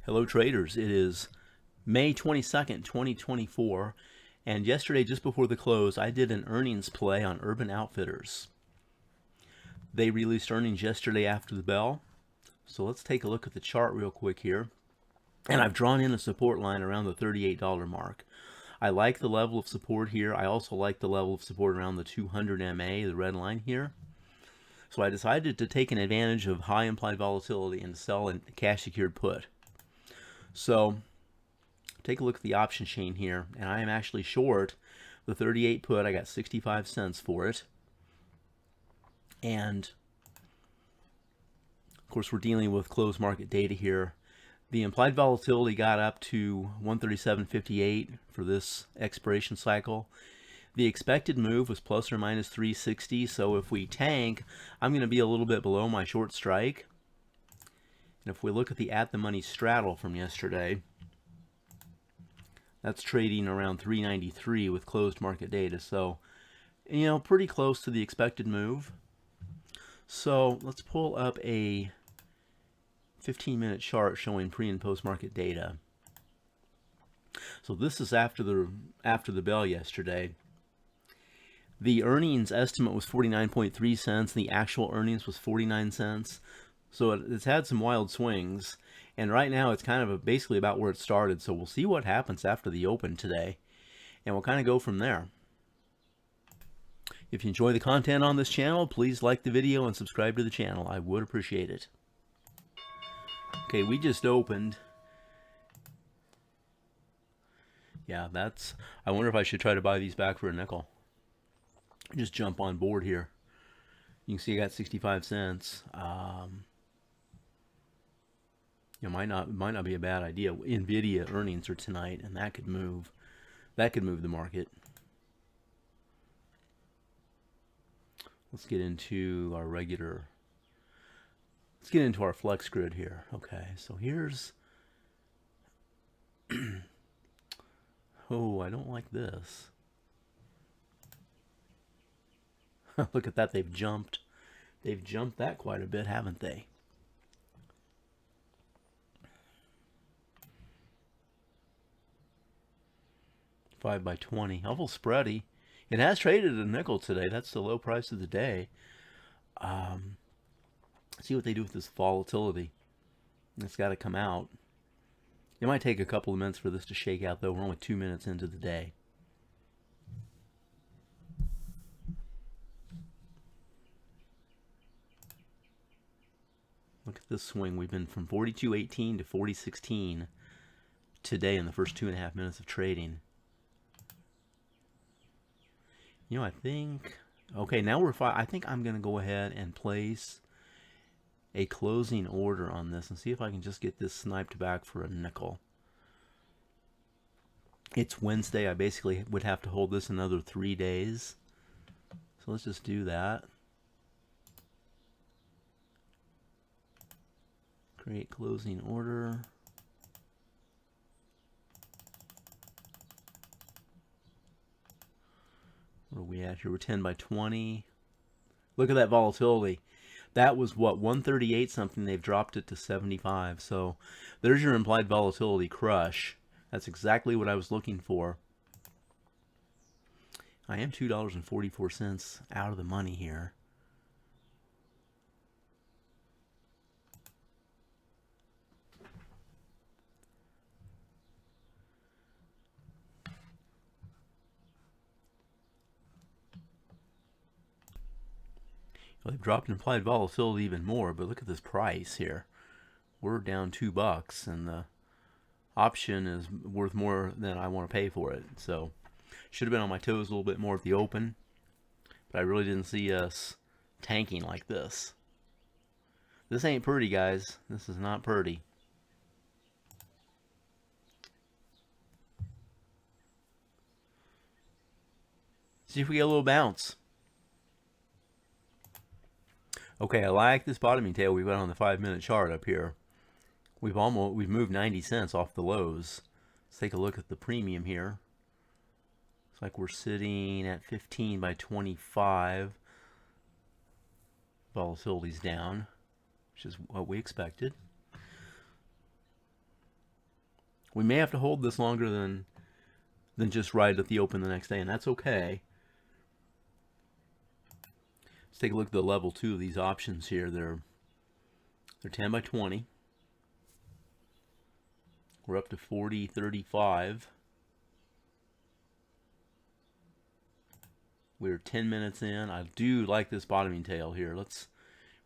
Hello traders, it is May 22nd, 2024, and yesterday just before the close I did an earnings play on Urban Outfitters. They released earnings yesterday after the bell, so let's take a look at the chart real quick here. And I've drawn in a support line around the $38 mark. I like the level of support here. I also like the level of support around the 200 MA, the red line here. So I decided to take an advantage of high implied volatility and sell a cash secured put. So take a look at the option chain here, and I am actually short the 38 put. I got 65 cents for it. And of course we're dealing with closed market data here. The implied volatility got up to 137.58 for this expiration cycle. The expected move was plus or minus 360, so if we tank, I'm going to be a little bit below my short strike. And if we look at the at-the-money straddle from yesterday, that's trading around 393 with closed market data. So, you know, pretty close to the expected move. So let's pull up a 15-minute chart showing pre and post market data. So this is after the bell yesterday. The earnings estimate was 49.3 cents. The actual earnings was 49 cents. So it's had some wild swings, and right now it's kind of basically about where it started. So we'll see what happens after the open today, and we'll kind of go from there. If you enjoy the content on this channel, please like the video and subscribe to the channel. I would appreciate it. Okay, we just opened. Yeah, I wonder if I should try to buy these back for a nickel. Just jump on board here. You can see I got 65 cents. It might not be a bad idea. Nvidia earnings are tonight, and that could move the market. Let's get into our flex grid here. Okay, so here's oh, I don't like this. Look at that, they've jumped that quite a bit, haven't they? $5 by 20, awful spready. It has traded a nickel today. That's the low price of the day. See what they do with this volatility. It's got to come out. It might take a couple of minutes for this to shake out, though. We're only 2 minutes into the day. Look at this swing. We've been from 42.18 to 40.16 today in the first 2.5 minutes of trading. You know, I think, okay, now I think I'm going to go ahead and place a closing order on this and see if I can just get this sniped back for a nickel. It's Wednesday. I basically would have to hold this another 3 days. So let's just do that. Create closing order. Where are we at here? We're 10 by 20. Look at that volatility. That was what, 138 something. They've dropped it to 75. So there's your implied volatility crush. That's exactly what I was looking for. I am $2.44 out of the money here. Well, they've dropped implied volatility even more, but look at this price here. We're down $2, and the option is worth more than I want to pay for it. So, should have been on my toes a little bit more at the open, but I really didn't see us tanking like this. This ain't pretty, guys. This is not pretty. See if we get a little bounce. Okay, I like this bottoming tail we've got on the 5-minute chart up here. We've moved 90 cents off the lows. Let's take a look at the premium here. Looks like we're sitting at 15 by 25. Volatility's down, which is what we expected. We may have to hold this longer than just right at the open the next day, and that's okay. Let's take a look at the level 2 of these options here. They're 10 by 20. We're up to 40.35. We're 10 minutes in. I do like this bottoming tail here.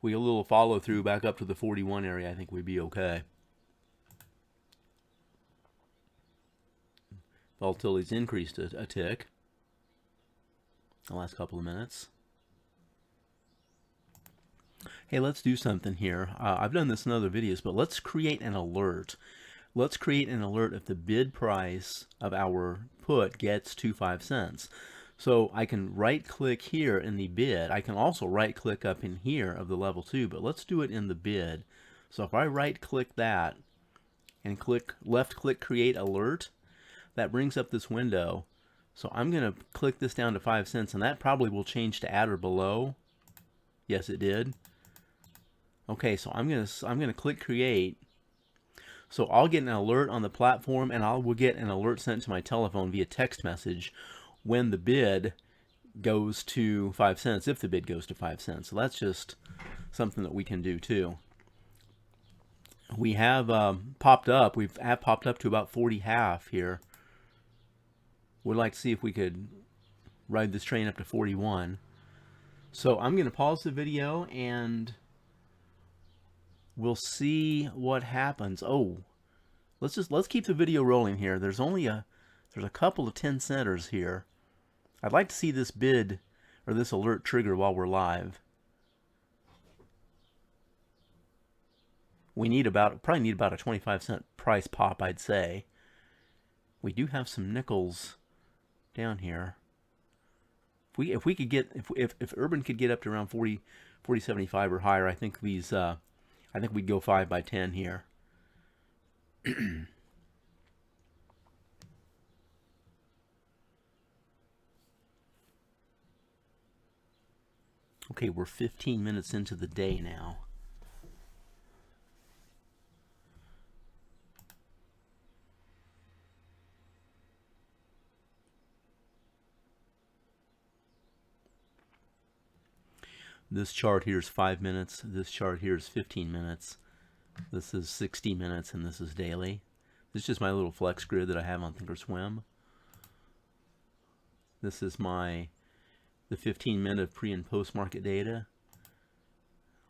We get a little follow through back up to the 41 area. I think we'd be okay. Volatility's increased a tick the last couple of minutes. Hey, let's do something here. I've done this in other videos, but let's create an alert. Let's create an alert if the bid price of our put gets to 5 cents. So I can right click here in the bid. I can also right click up in here of the level 2, but let's do it in the bid. So if I right click that and left click create alert, that brings up this window. So I'm going to click this down to 5 cents, and that probably will change to at or below. Yes, it did. Okay, so I'm going to click create. So I'll get an alert on the platform, and will get an alert sent to my telephone via text message when the bid goes to 5 cents, if the bid goes to 5 cents. So that's just something that we can do too. We have popped up. We've popped up to about 40.5 here. We'd like to see if we could ride this train up to 41. So I'm going to pause the video and we'll see what happens. Oh, let's keep the video rolling here. There's a couple of 10 centers here. I'd like to see this bid or this alert trigger while we're live. We probably need about a 25-cent price pop, I'd say. We do have some nickels down here. If we could get if Urban could get up to around 40.75 or higher, I think we'd go 5 by 10 here. Okay, we're 15 minutes into the day now. This chart here is 5 minutes. This chart here is 15 minutes. This is 60 minutes, and this is daily. This is just my little flex grid that I have on Thinkorswim. This is the 15-minute pre and post market data.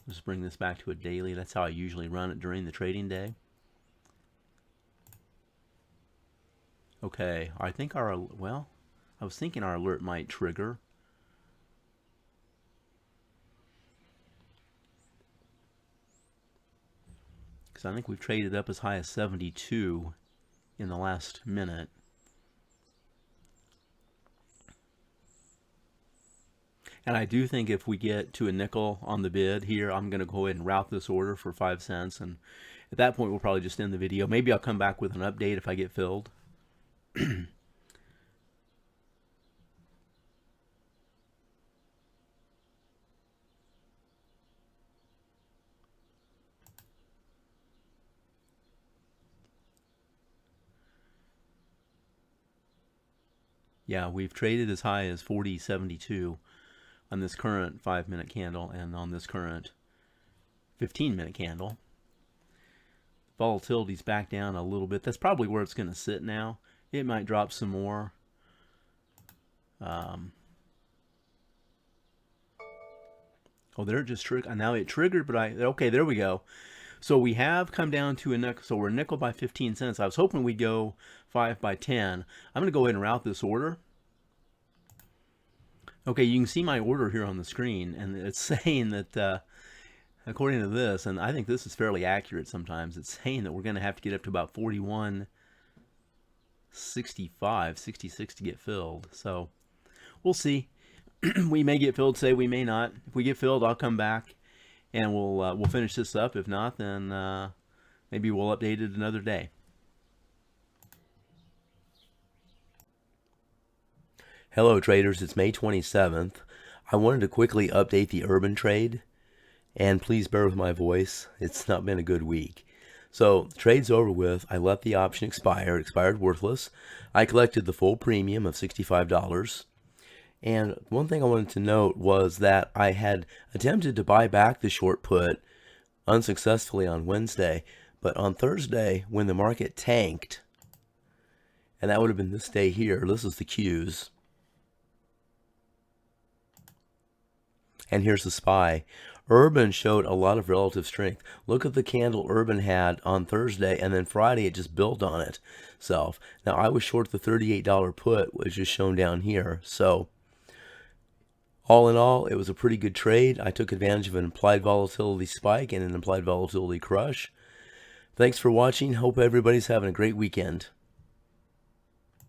Let's bring this back to a daily. That's how I usually run it during the trading day. Okay, I think I was thinking our alert might trigger. Because I think we've traded up as high as 72 in the last minute. And I do think if we get to a nickel on the bid here, I'm going to go ahead and route this order for 5 cents. And at that point, we'll probably just end the video. Maybe I'll come back with an update if I get filled. Yeah, we've traded as high as 40.72 on this current 5-minute candle and on this current 15-minute candle. Volatility's back down a little bit. That's probably where it's going to sit now. It might drop some more. Oh, there it just triggered. Now it triggered, but okay, there we go. So we have come down to a nickel. So we're nickel by 15 cents. I was hoping we'd go 5 by 10. I'm going to go ahead and route this order. Okay, you can see my order here on the screen, and it's saying that, according to this, and I think this is fairly accurate sometimes, it's saying that we're going to have to get up to about 41.65, 66 to get filled. So we'll see. We may get filled, say we may not. If we get filled, I'll come back and we'll finish this up. If not, then maybe we'll update it another day. Hello traders, it's May 27th. I wanted to quickly update the Urban trade, and please bear with my voice. It's not been a good week. So the trade's over with. I let the option expire. It expired worthless. I collected the full premium of $65. And one thing I wanted to note was that I had attempted to buy back the short put unsuccessfully on Wednesday, but on Thursday when the market tanked, and that would have been this day here, this is the Qs, and here's the SPY. Urban showed a lot of relative strength. Look at the candle Urban had on Thursday, and then Friday it just built on itself. Now I was short the $38 put, which is shown down here. So all in all, it was a pretty good trade. I took advantage of an implied volatility spike and an implied volatility crush. Thanks for watching. Hope everybody's having a great weekend.